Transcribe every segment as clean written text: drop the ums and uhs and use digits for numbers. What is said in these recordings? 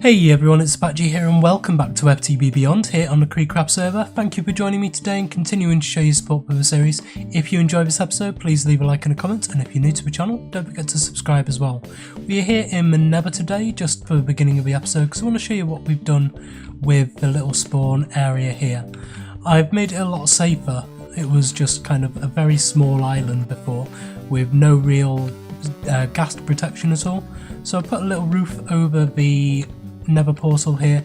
Hey everyone, it's Apache here and welcome back to FTB Beyond here on the CreedCraft server. Thank you for joining me today and continuing to show your support for the series. If you enjoy this episode, please leave a like and a comment, and if you're new to the channel, don't forget to subscribe as well. We are here in Maneba today, just for the beginning of the episode, because I want to show you what we've done with the little spawn area here. I've made it a lot safer. It was just kind of a very small island before, with no real ghast protection at all. So I put a little roof over the Nether portal here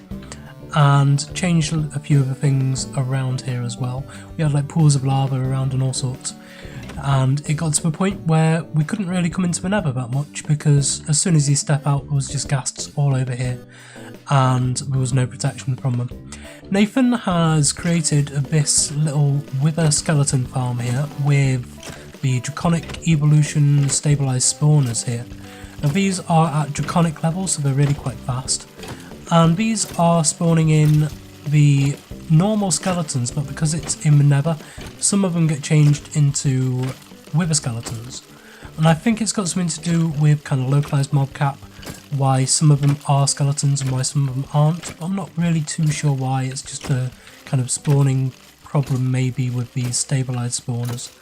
and changed a few of the things around here as well. We had like pools of lava around and all sorts, and it got to the point where we couldn't really come into the Nether that much because as soon as you step out there was just ghasts all over here and there was no protection from them. Nathan has created this little wither skeleton farm here with the draconic evolution stabilized spawners here. Now these are at draconic levels, so they're really quite fast. And these are spawning in the normal skeletons, but because it's in the Nether, some of them get changed into wither skeletons. And I think it's got something to do with kind of localized mob cap, why some of them are skeletons and why some of them aren't. But I'm not really too sure why, it's just a kind of spawning problem maybe with these stabilized spawners.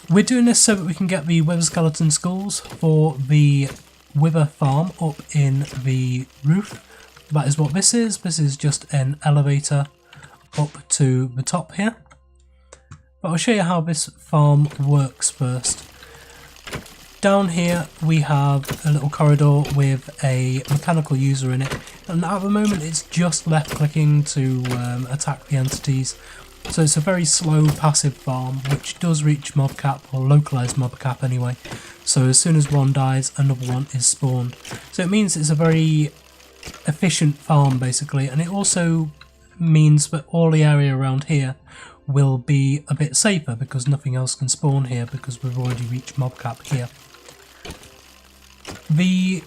We're doing this so that we can get the wither skeleton skulls for the wither farm up in the roof. That is what this is. This is just an elevator up to the top here. But I'll show you how this farm works first. Down here we have a little corridor with a mechanical user in it, and at the moment it's just left clicking to attack the entities. So it's a very slow passive farm which does reach mob cap, or localized mob cap anyway. So as soon as one dies, another one is spawned. So it means it's a very efficient farm basically, and it also means that all the area around here will be a bit safer because nothing else can spawn here because we've already reached mob cap here. The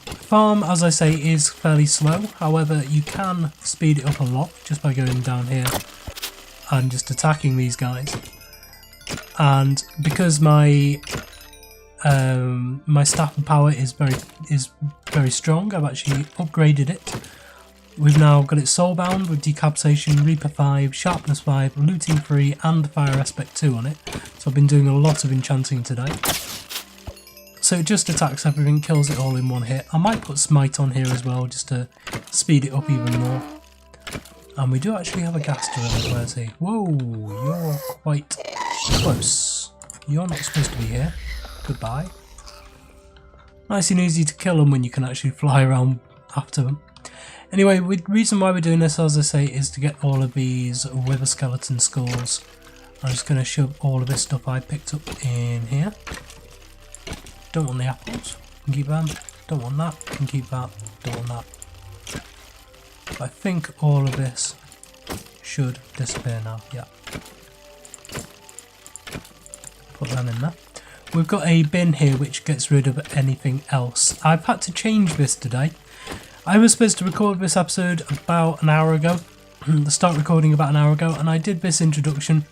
farm, as I say, is fairly slow, however you can speed it up a lot just by going down here and just attacking these guys. And because my staff and power is very strong, I've actually upgraded it. We've now got it soulbound with decapitation, Reaper 5, sharpness 5, looting 3 and fire aspect 2 on it. So I've been doing a lot of enchanting today. So it just attacks everything, kills it all in one hit. I might put smite on here as well just to speed it up even more. And we do actually have a ghast around. Where's he? Whoa, you're quite close. You're not supposed to be here. Goodbye. Nice and easy to kill them when you can actually fly around after them. Anyway, the reason why we're doing this, as I say, is to get all of these wither skeleton skulls. I'm just going to shove all of this stuff I picked up in here. Don't want the apples, can keep them. Don't want that, can keep that. Don't want that. I think all of this should disappear now, yeah. Put them in there. We've got a bin here which gets rid of anything else. I've had to change this today. I was supposed to record this episode about an hour ago, start recording about an hour ago, and I did this introduction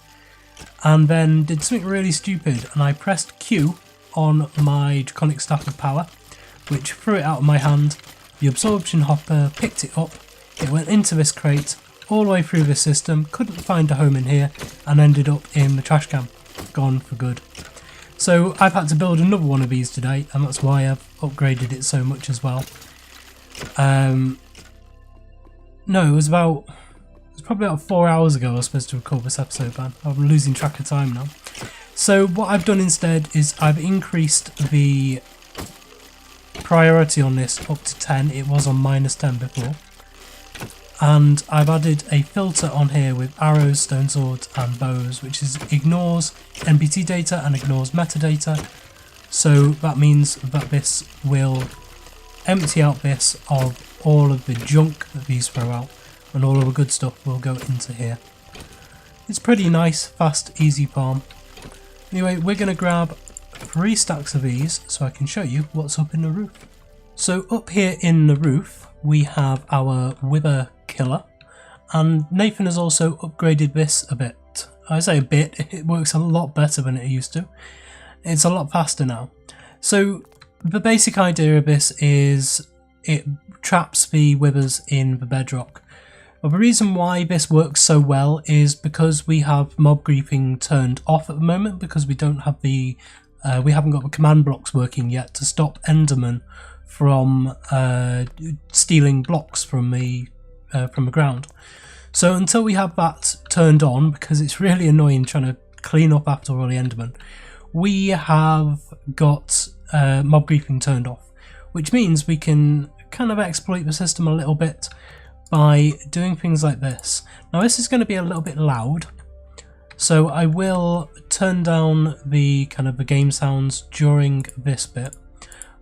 and then did something really stupid, and I pressed Q on my draconic staff of power, which threw it out of my hand. The absorption hopper picked it up, it went into this crate, all the way through this system, couldn't find a home in here, and ended up in the trash can, gone for good. So I've had to build another one of these today, and that's why I've upgraded it so much as well. No, it was probably about 4 hours ago I was supposed to record this episode, man. I'm losing track of time now. So what I've done instead is I've increased the priority on this up to 10. It was on -10 before. And I've added a filter on here with arrows, stone swords and bows, which ignores NPT data and ignores metadata. So that means that this will empty out this of all of the junk that these throw out, and all of the good stuff will go into here. It's pretty nice, fast, easy farm. Anyway, we're going to grab 3 stacks of these so I can show you what's up in the roof. So up here in the roof we have our wither killer, and Nathan has also upgraded this a bit. I say a bit, it works a lot better than it used to. It's a lot faster now. So the basic idea of this is it traps the withers in the bedrock. Well, the reason why this works so well is because we have mob griefing turned off at the moment, because we don't have the we haven't got the command blocks working yet to stop Endermen from stealing blocks from the ground. So until we have that turned on, because it's really annoying trying to clean up after all the Endermen, we have got mob griefing turned off, which means we can kind of exploit the system a little bit by doing things like this. Now this is going to be a little bit loud, so I will turn down the kind of the game sounds during this bit,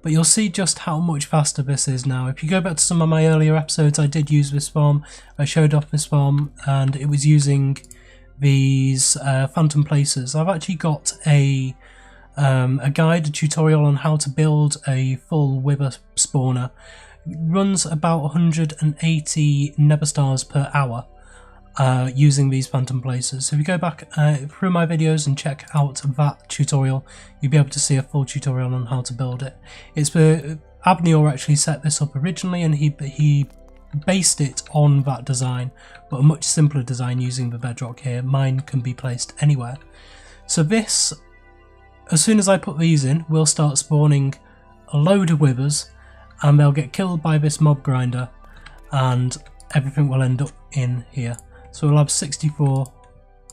but you'll see just how much faster this is now. If you go back to some of my earlier episodes, I did use this farm, I showed off this farm, and it was using these phantom placers. I've actually got a guide, a tutorial on how to build a full wither spawner. It runs about 180 nether stars per hour using these phantom placers. So if you go back through my videos and check out that tutorial, you'll be able to see a full tutorial on how to build it. It's Abnyor actually set this up originally, and he based it on that design, but a much simpler design using the bedrock here. Mine can be placed anywhere. So this, as soon as I put these in, we'll start spawning a load of withers, and they'll get killed by this mob grinder, and everything will end up in here. So we'll have 64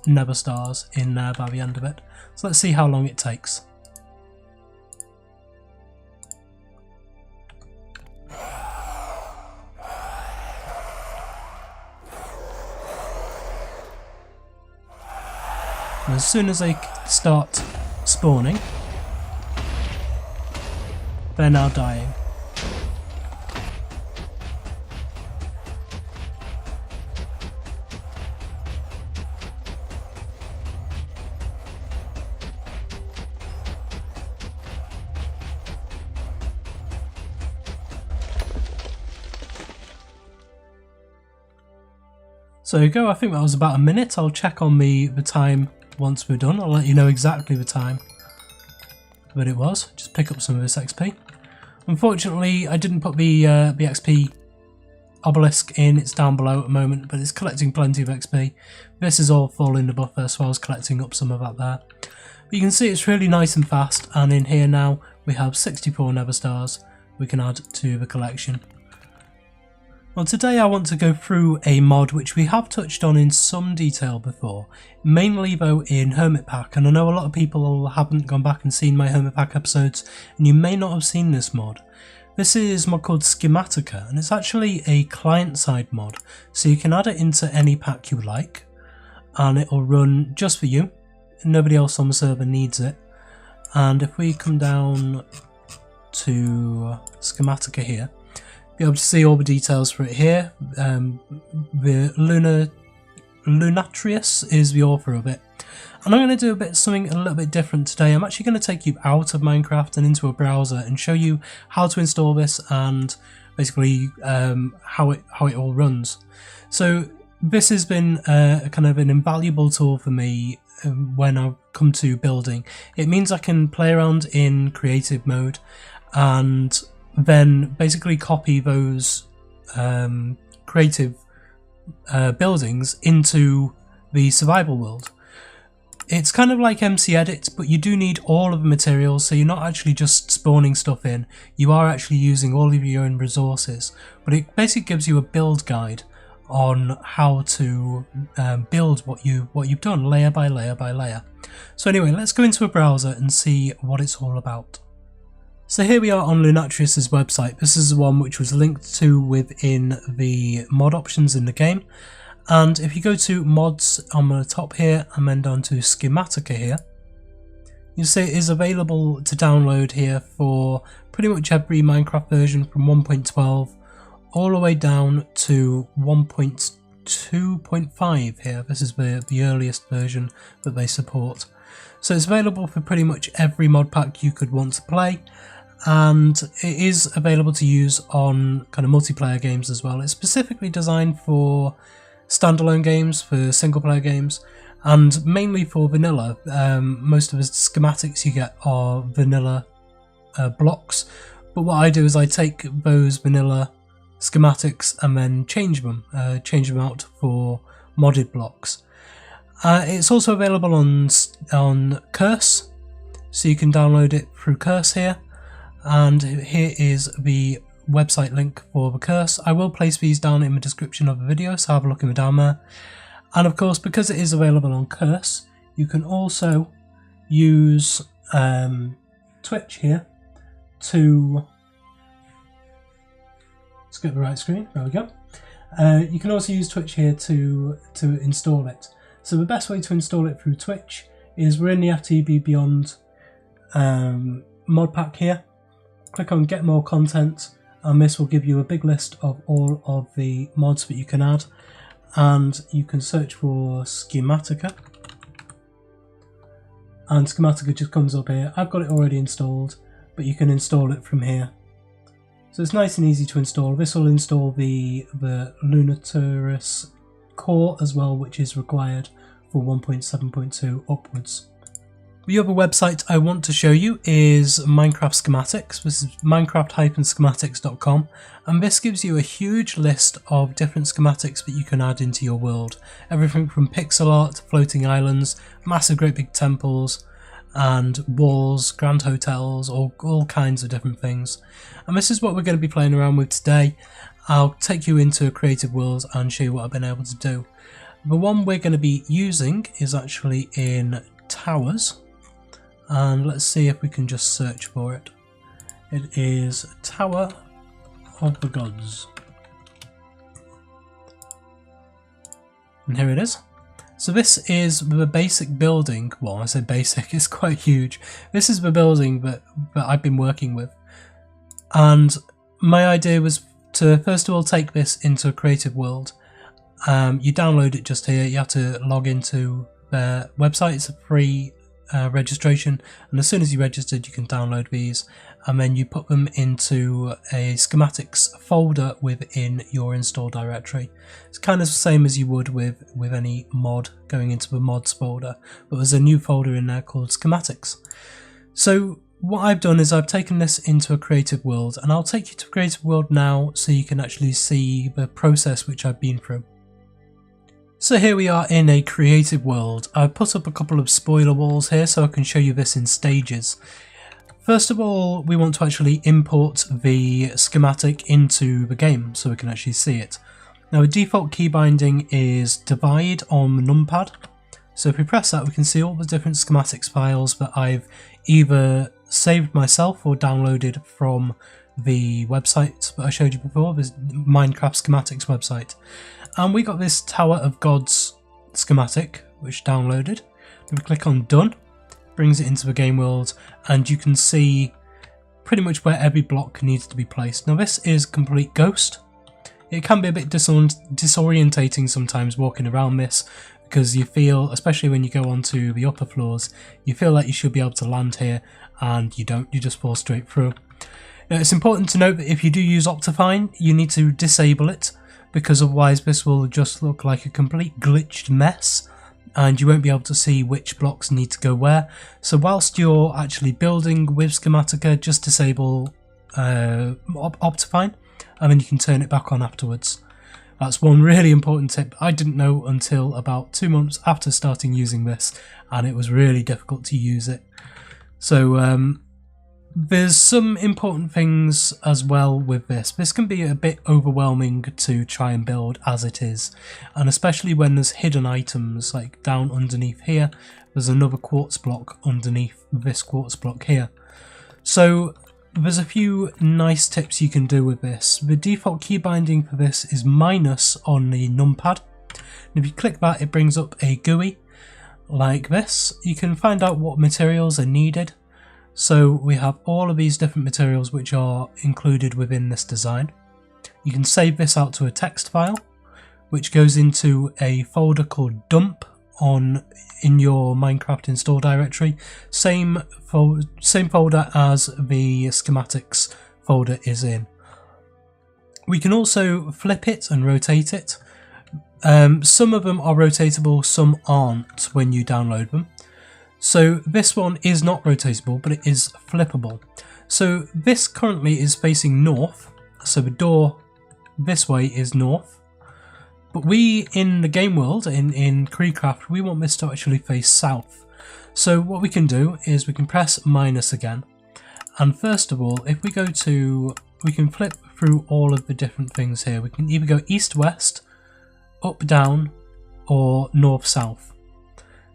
nether stars in there by the end of it. So let's see how long it takes. And as soon as they start spawning, they're now dying. So there you go, I think that was about a minute. I'll check on the time once we're done. I'll let you know exactly the time that it was. Just pick up some of this XP. Unfortunately, I didn't put the XP obelisk in. It's down below at the moment, but it's collecting plenty of XP. This is all full in the buffer, so I was collecting up some of that there. But you can see it's really nice and fast, and in here now we have 64 nether stars we can add to the collection. Well, today I want to go through a mod which we have touched on in some detail before, mainly though in Hermit Pack, and I know a lot of people haven't gone back and seen my Hermit Pack episodes, and you may not have seen this mod. This is a mod called SCHEMATICA, and it's actually a client-side mod, so you can add it into any pack you like, and it'll run just for you. Nobody else on the server needs it. And if we come down to SCHEMATICA here, be able to see all the details for it here. The Lunatrius is the author of it, and I'm going to do something a little bit different today. I'm actually going to take you out of Minecraft and into a browser and show you how to install this and basically how it all runs. So this has been kind of an invaluable tool for me when I come to building. It means I can play around in creative mode and then basically copy those creative buildings into the survival world. It's kind of like MC Edit, but you do need all of the materials, so you're not actually just spawning stuff in, you are actually using all of your own resources. But it basically gives you a build guide on how to build what you've done, layer by layer by layer. So anyway, let's go into a browser and see what it's all about. So here we are on Lunatrius's website. This is the one which was linked to within the mod options in the game. And if you go to mods on the top here and then down to SCHEMATICA here, you'll see it is available to download here for pretty much every Minecraft version from 1.12 all the way down to 1.2.5 here. This is the earliest version that they support. So it's available for pretty much every mod pack you could want to play. And it is available to use on kind of multiplayer games as well. It's specifically designed for standalone games, for single player games, and mainly for vanilla. Most of the schematics you get are vanilla blocks, but what I do is I take those vanilla schematics and then change them out for modded blocks. It's also available on Curse, so you can download it through Curse here, and here is the website link for the Curse. I will place these down in the description of the video, so have a look in the down there. And of course, because it is available on Curse, you can also use Twitch here to... Let's get the right screen, there we go. You can also use Twitch here to install it. So the best way to install it through Twitch is we're in the FTB Beyond mod pack here. Click on Get More Content, and this will give you a big list of all of the mods that you can add. And you can search for Schematica, and Schematica just comes up here. I've got it already installed, but you can install it from here. So it's nice and easy to install. This will install the Lunaturus core as well, which is required for 1.7.2 upwards. The other website I want to show you is Minecraft Schematics. This is minecraft-schematics.com, and this gives you a huge list of different schematics that you can add into your world. Everything from pixel art, floating islands, massive great big temples, and walls, grand hotels, all kinds of different things. And this is what we're going to be playing around with today. I'll take you into a creative world and show you what I've been able to do. The one we're going to be using is actually in Towers, and let's see if we can just search for it. It is Tower of the Gods, and here it is. So this is the basic building. Well, I say basic, it's quite huge. This is the building that I've been working with, and my idea was to first of all take this into a creative world. You download it just here. You have to log into their website. It's a free registration, and as soon as you registered you can download these, and then you put them into a schematics folder within your install directory. It's kind of the same as you would with any mod going into the mods folder, but there's a new folder in there called schematics. So what I've done is I've taken this into a creative world, and I'll take you to a creative world now so you can actually see the process which I've been through. So here we are in a creative world. I've put up a couple of spoiler walls here so I can show you this in stages. First of all, we want to actually import the schematic into the game so we can actually see it. Now the default key binding is divide on the numpad. So if we press that, we can see all the different schematics files that I've either saved myself or downloaded from the website that I showed you before, this Minecraft Schematics website. And we got this Tower of Gods schematic, which downloaded. If we click on Done, brings it into the game world, and you can see pretty much where every block needs to be placed. Now this is complete ghost. It can be a bit disorientating sometimes walking around this, because you feel, especially when you go onto the upper floors, you feel like you should be able to land here, and you don't, you just fall straight through. Now it's important to note that if you do use Optifine, you need to disable it, because otherwise this will just look like a complete glitched mess and you won't be able to see which blocks need to go where. So whilst you're actually building with Schematica, just disable Optifine, and then you can turn it back on afterwards. That's one really important tip I didn't know until about 2 months after starting using this, and it was really difficult to use it. So there's some important things as well with this. This can be a bit overwhelming to try and build as it is, and especially when there's hidden items like down underneath here. There's another quartz block underneath this quartz block here. So there's a few nice tips you can do with this. The default key binding for this is minus on the numpad. And if you click that, it brings up a GUI like this. You can find out what materials are needed. So we have all of these different materials which are included within this design. You can save this out to a text file, which goes into a folder called dump in your Minecraft install directory. Same folder as the schematics folder is in. We can also flip it and rotate it. Some of them are rotatable, some aren't when you download them. So this one is not rotatable, but it is flippable. So this currently is facing north, so the door this way is north. But we, in the game world, in CreedCraft, we want this to actually face south. So what we can do is we can press minus again. And first of all, if we go to, we can flip through all of the different things here. We can either go east-west, up-down, or north-south.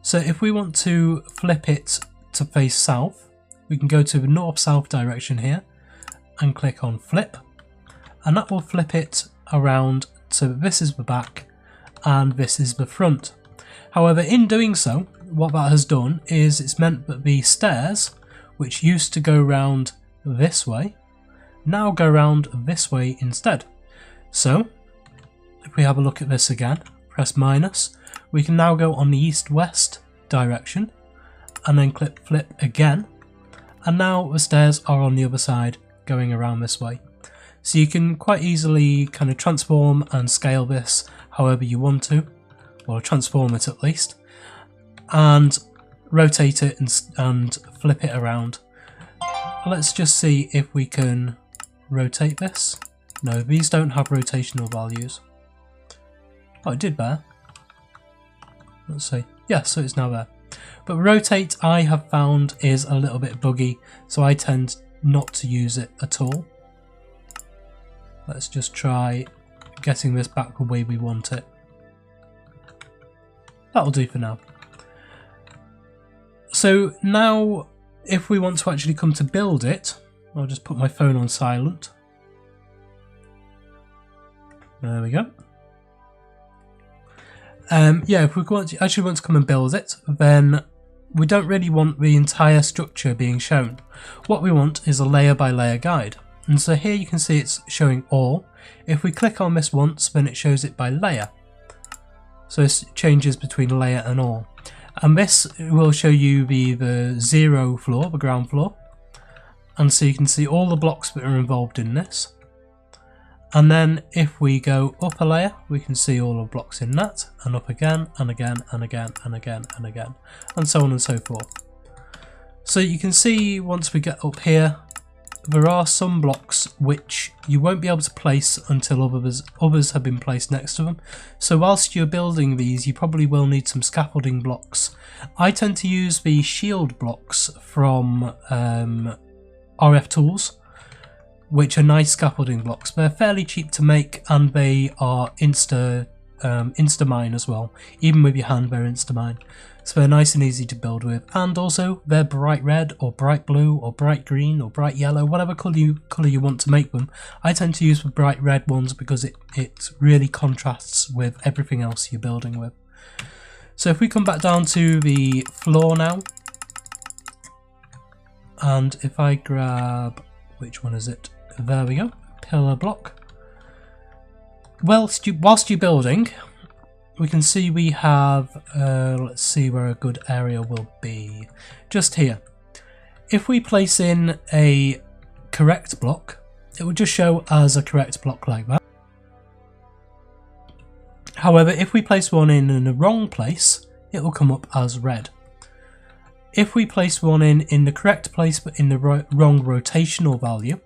So if we want to flip it to face south, we can go to the north-south direction here and click on flip. And that will flip it around. So this is the back and this is the front. However, in doing so, what that has done is it's meant that the stairs, which used to go round this way, now go round this way instead. So if we have a look at this again, press minus, we can now go on the east-west direction and then click flip again. And now the stairs are on the other side going around this way. So you can quite easily kind of transform and scale this however you want to, or transform it at least, and rotate it and flip it around. Let's just see if we can rotate this. No, these don't have rotational values. Oh, it did there. Let's see. Yeah, so it's now there. But rotate, I have found, is a little bit buggy, so I tend not to use it at all. Let's just try getting this back the way we want it. That'll do for now. So now, if we want to actually come to build it, I'll just put my phone on silent. There we go. Yeah, if we actually want to come and build it, then we don't really want the entire structure being shown. What we want is a layer by layer guide. And so here you can see it's showing all. If we click on this once, then it shows it by layer. So it changes between layer and all. And this will show you the zero floor, the ground floor. And so you can see all the blocks that are involved in this. And then if we go up a layer, we can see all the blocks in that, and up again, and again, and again, and again, and again, and so on and so forth. So you can see once we get up here, there are some blocks which you won't be able to place until others have been placed next to them. So whilst you're building these, you probably will need some scaffolding blocks. I tend to use the shield blocks from RF Tools, which are nice scaffolding blocks. They're fairly cheap to make and they are insta mine as well. Even with your hand, they're insta mine. So they're nice and easy to build with, and also they're bright red or bright blue or bright green or bright yellow, whatever colour you want to make them. I tend to use the bright red ones because it really contrasts with everything else you're building with. So if we come back down to the floor now, and if I grab, which one is it? There we go, pillar block. Whilst you're building, we can see we have, let's see where a good area will be. Just here. If we place in a correct block, it will just show as a correct block like that. However, if we place one in the wrong place, it will come up as red. If we place one in the correct place but in the wrong rotational value,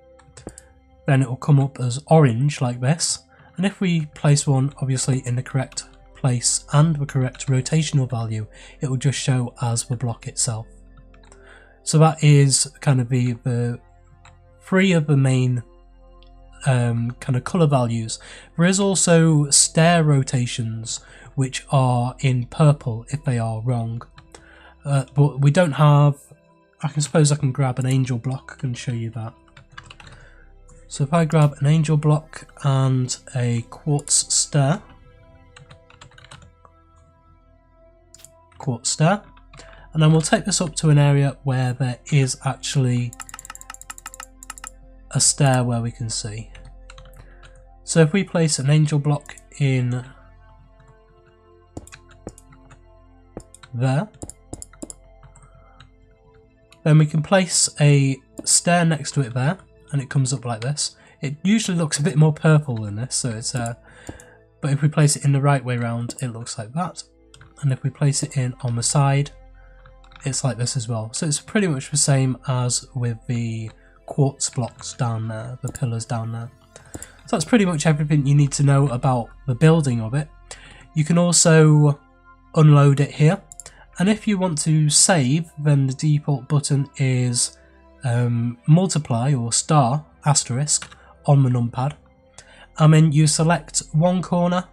then it will come up as orange like this. And if we place one obviously in the correct place and the correct rotational value, it will just show as the block itself. So that is kind of the three of the main kind of colour values. There is also stair rotations which are in purple if they are wrong. But we don't have, I suppose I can grab an angel block and show you that. So if I grab an angel block and a quartz stair, and then we'll take this up to an area where there is actually a stair where we can see. So if we place an angel block in there, then we can place a stair next to it there, and it comes up like this. It usually looks a bit more purple than this, so it's but if we place it in the right way round, it looks like that. And if we place it in on the side, it's like this as well. So it's pretty much the same as with the quartz blocks down there, the pillars down there. So that's pretty much everything you need to know about the building of it. You can also unload it here, and if you want to save, then the default button is multiply or star asterisk on the numpad, and then you select one corner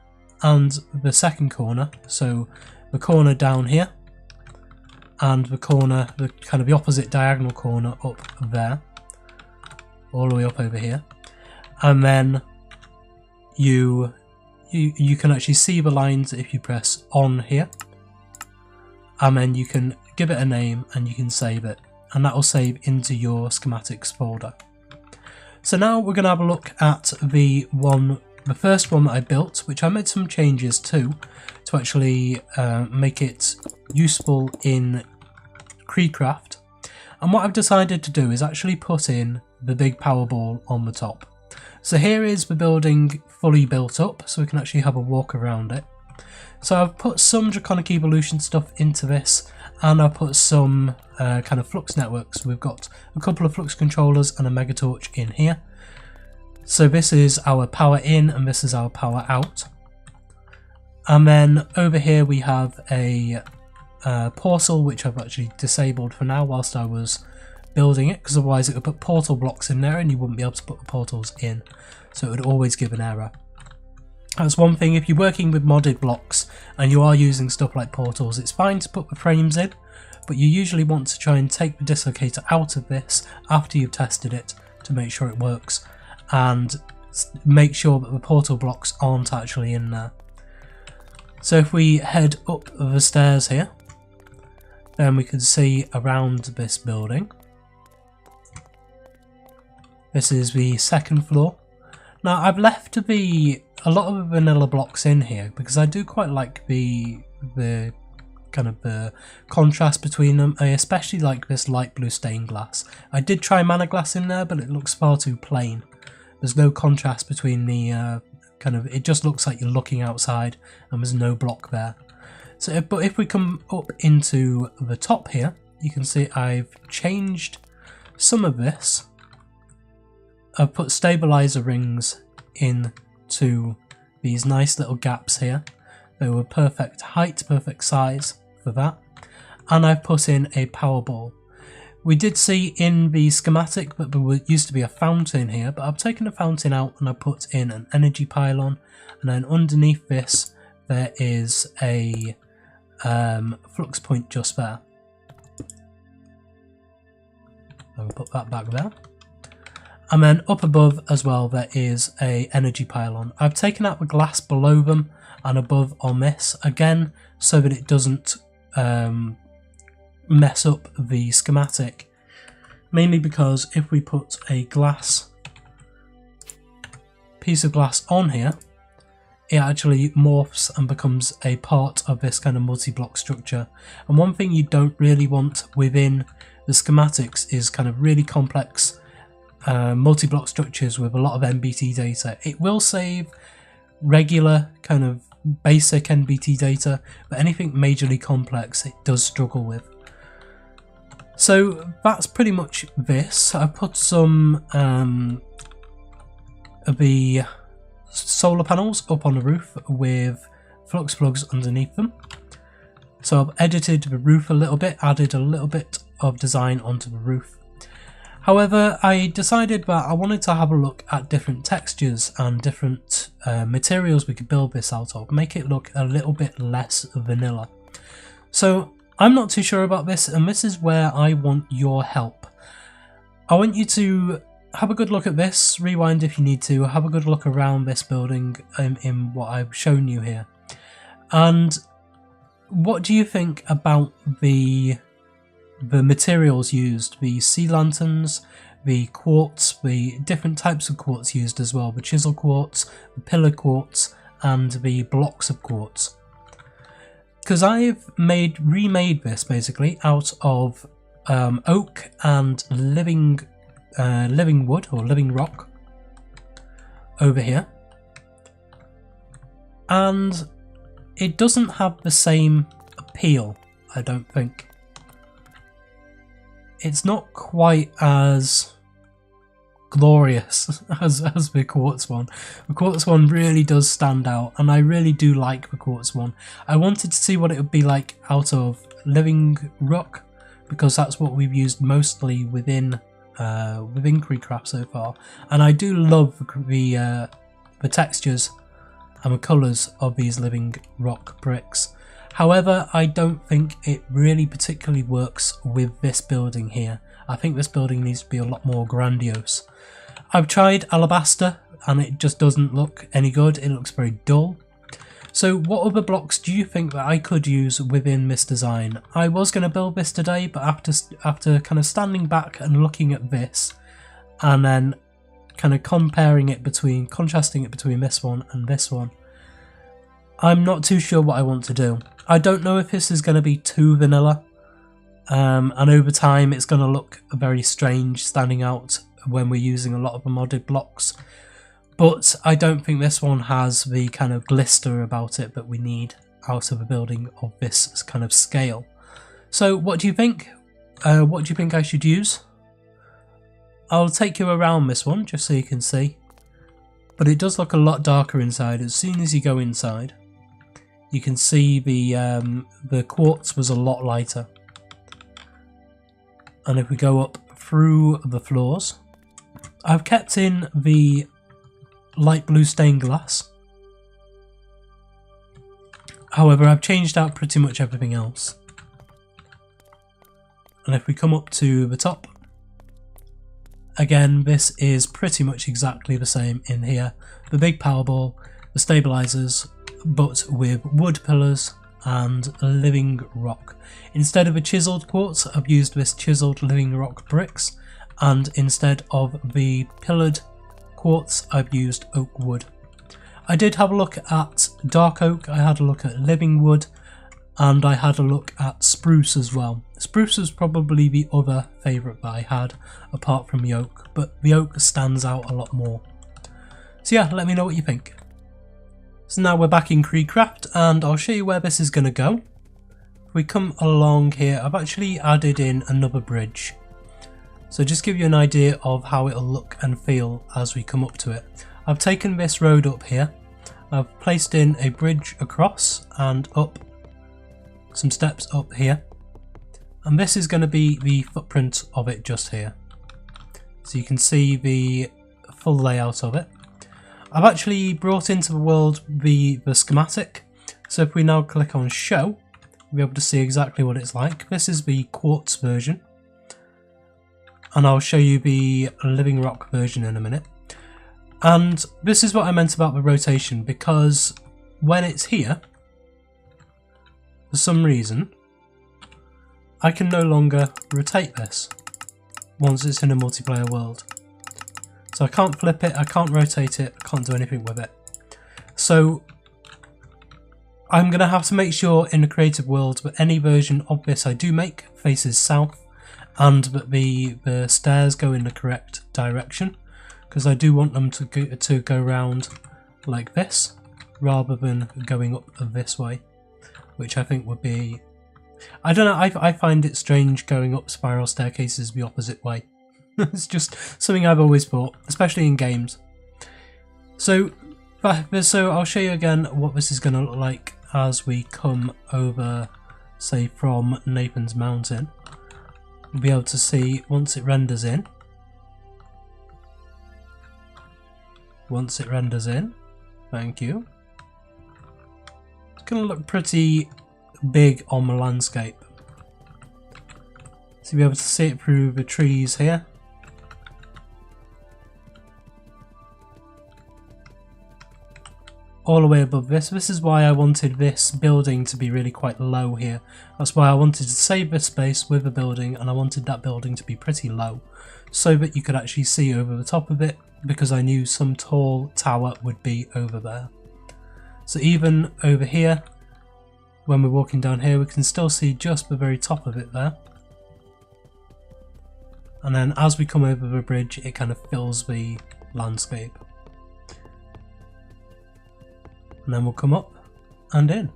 and the second corner, so the corner down here and the corner, the kind of the opposite diagonal corner up there, all the way up over here, and then you can actually see the lines if you press on here, and then you can give it a name and you can save it, and that will save into your schematics folder. So now we're going to have a look at the first one that I built, which I made some changes to actually make it useful in CreedCraft. And what I've decided to do is actually put in the big power ball on the top. So here is the building fully built up, so we can actually have a walk around it. So I've put some Draconic Evolution stuff into this, and I've put some kind of flux networks. We've got a couple of flux controllers and a megatorch in here. So this is our power in and this is our power out. And then over here we have a portal, which I've actually disabled for now whilst I was building it, because otherwise it would put portal blocks in there and you wouldn't be able to put the portals in, so it would always give an error. That's one thing. If you're working with modded blocks and you are using stuff like portals, it's fine to put the frames in, but you usually want to try and take the dislocator out of this after you've tested it to make sure it works, and make sure that the portal blocks aren't actually in there. So if we head up the stairs here, then we can see around this building. This is the second floor. Now I've left a lot of the vanilla blocks in here because I do quite like the kind of the contrast between them. I especially like this light blue stained glass. I did try mana glass in there, but it looks far too plain. There's no contrast between the it just looks like you're looking outside and there's no block there. So but if we come up into the top here, you can see I've changed some of this. I've put stabilizer rings into these nice little gaps here. They were perfect height, perfect size for that. And I've put in a power ball. We did see in the schematic that there used to be a fountain here, but I've taken the fountain out and I put in an energy pylon, and then underneath this there is a flux point just there. I'll put that back there. And then up above as well there is a energy pylon. I've taken out the glass below them and above on this, again so that it doesn't mess up the schematic, mainly because if we put a piece of glass on here, it actually morphs and becomes a part of this kind of multi-block structure. And one thing you don't really want within the schematics is kind of really complex multi-block structures with a lot of NBT data. It will save regular kind of basic NBT data, but anything majorly complex it does struggle with. So that's pretty much this. I put some of the solar panels up on the roof with flux plugs underneath them. So I've edited the roof a little bit, added a little bit of design onto the roof. However, I decided that I wanted to have a look at different textures and different materials we could build this out of, make it look a little bit less vanilla. So I'm not too sure about this, and this is where I want your help. I want you to have a good look at this, rewind if you need to, have a good look around this building in what I've shown you here. And what do you think about the materials used, the sea lanterns, the quartz, the different types of quartz used as well, the chisel quartz, the pillar quartz, and the blocks of quartz? Because I've remade this basically out of oak and living wood or living rock over here, and it doesn't have the same appeal, I don't think. It's not quite as glorious as the quartz one. The quartz one really does stand out, and I really do like the quartz one. I wanted to see what it would be like out of living rock, because that's what we've used mostly within CreedCraft so far, and I do love the textures and the colours of these living rock bricks. However, I don't think it really particularly works with this building here. I think this building needs to be a lot more grandiose. I've tried alabaster and it just doesn't look any good. It looks very dull. So what other blocks do you think that I could use within this design? I was going to build this today, but after kind of standing back and looking at this and then kind of contrasting it between this one and this one, I'm not too sure what I want to do. I don't know if this is going to be too vanilla, and over time it's going to look very strange standing out when we're using a lot of the modded blocks. But I don't think this one has the kind of glister about it that we need out of a building of this kind of scale. So what do you think? What do you think I should use? I'll take you around this one just so you can see. But it does look a lot darker inside. As soon as you go inside, you can see the quartz was a lot lighter. And if we go up through the floors, I've kept in the light blue stained glass. However, I've changed out pretty much everything else. And if we come up to the top, again, this is pretty much exactly the same in here. The big power ball, the stabilizers, but with wood pillars and living rock. Instead of a chiseled quartz, I've used this chiseled living rock bricks, and instead of the pillared quartz, I've used oak wood. I did have a look at dark oak, I had a look at living wood, and I had a look at spruce as well. Spruce was probably the other favourite that I had apart from the oak, but the oak stands out a lot more. So yeah, let me know what you think. So now we're back in CreedCraft and I'll show you where this is going to go. If we come along here, I've actually added in another bridge. So just give you an idea of how it'll look and feel as we come up to it. I've taken this road up here, I've placed in a bridge across and up some steps up here, and this is going to be the footprint of it just here. So you can see the full layout of it. I've actually brought into the world the schematic, so if we now click on show, we'll be able to see exactly what it's like. This is the quartz version, and I'll show you the living rock version in a minute. And this is what I meant about the rotation, because when it's here, for some reason, I can no longer rotate this once it's in a multiplayer world. So I can't flip it, I can't rotate it, I can't do anything with it. So I'm going to have to make sure in the creative world that any version of this I do make faces south, and that the stairs go in the correct direction, because I do want them to go round like this rather than going up this way, which I think would be, I don't know, I find it strange going up spiral staircases the opposite way. It's just something I've always thought, especially in games. So I'll show you again what this is going to look like as we come over, say, from Nathan's Mountain. You'll be able to see once it renders in. Once it renders in, thank you. It's going to look pretty big on the landscape. So you'll be able to see it through the trees here. All the way above this. This is why I wanted this building to be really quite low here. That's why I wanted to save this space with the building, and I wanted that building to be pretty low so that you could actually see over the top of it, because I knew some tall tower would be over there. So even over here, when we're walking down here, we can still see just the very top of it there. And then as we come over the bridge, it kind of fills the landscape. And then we'll come up and in.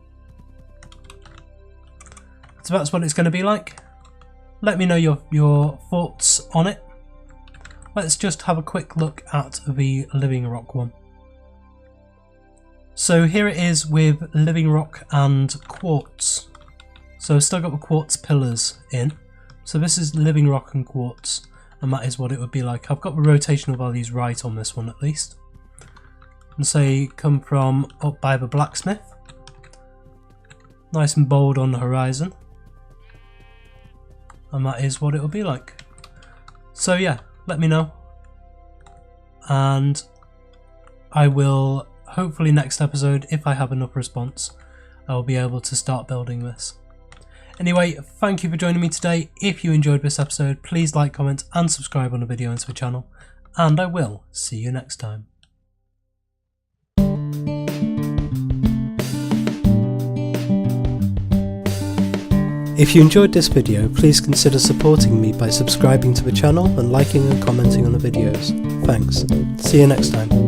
So that's what it's going to be like. Let me know your thoughts on it. let's just have a quick look at the living rock one. So here it is with living rock and quartz. So I've still got the quartz pillars in. So this is living rock and quartz, and that is what it would be like. I've got the rotational values right on this one at least. And say come from up by the blacksmith. Nice and bold on the horizon. And that is what it will be like. So yeah, let me know. And I will, hopefully next episode, if I have enough response, I'll be able to start building this. Anyway, thank you for joining me today. If you enjoyed this episode, please like, comment and subscribe on the video and to the channel. And I will see you next time. If you enjoyed this video, please consider supporting me by subscribing to the channel and liking and commenting on the videos. Thanks. See you next time.